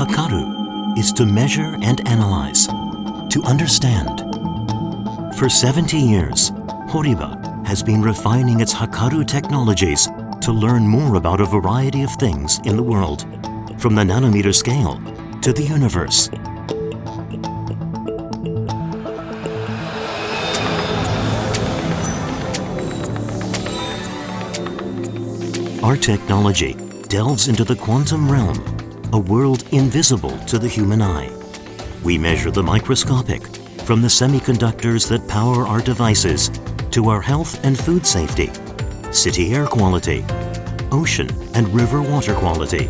HAKARU is to measure and analyze, to understand. For 70 years, HORIBA has been refining its HAKARU technologies to learn more about a variety of things in the world, from the nanometer scale to the universe. Our technology delves into the quantum realm, a world invisible to the human eye. We measure the microscopic, from the semiconductors that power our devices to our health and food safety, city air quality, ocean and river water quality.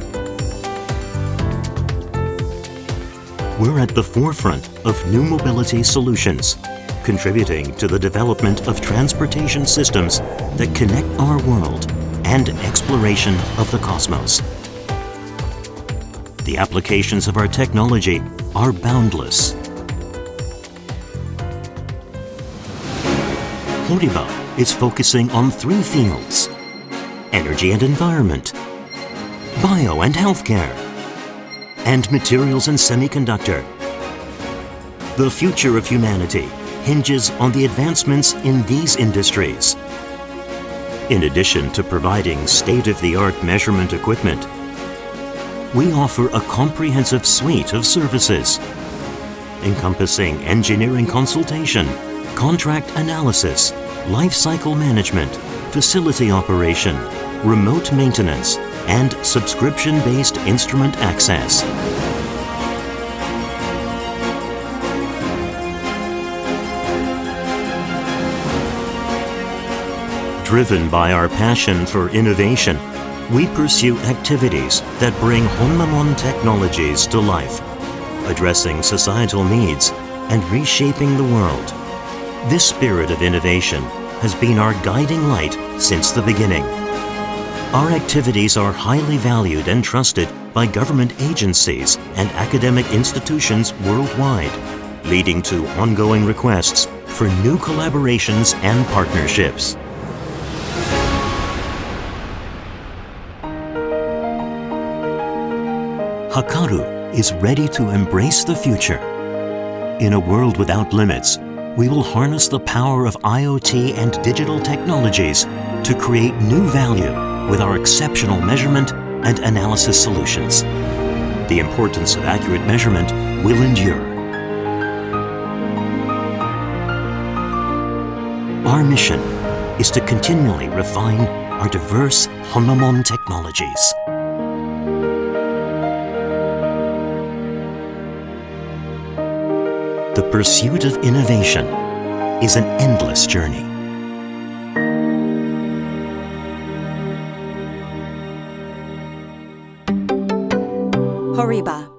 We're at the forefront of new mobility solutions, contributing to the development of transportation systems that connect our world and exploration of the cosmos. The applications of our technology are boundless. HORIBA is focusing on 3 fields: energy and environment, bio and healthcare, and materials and semiconductor. The future of humanity hinges on the advancements in these industries. In addition to providing state-of-the-art measurement equipment, we offer a comprehensive suite of services, encompassing engineering consultation, contract analysis, life cycle management, facility operation, remote maintenance, and subscription-based instrument access. Driven by our passion for innovation, we pursue activities that bring HONMAMON technologies to life, addressing societal needs and reshaping the world. This spirit of innovation has been our guiding light since the beginning. Our activities are highly valued and trusted by government agencies and academic institutions worldwide, leading to ongoing requests for new collaborations and partnerships. HAKARU is ready to embrace the future. In a world without limits, we will harness the power of IoT and digital technologies to create new value with our exceptional measurement and analysis solutions. The importance of accurate measurement will endure. Our mission is to continually refine our diverse HONMAMON technologies. The pursuit of innovation is an endless journey. HORIBA.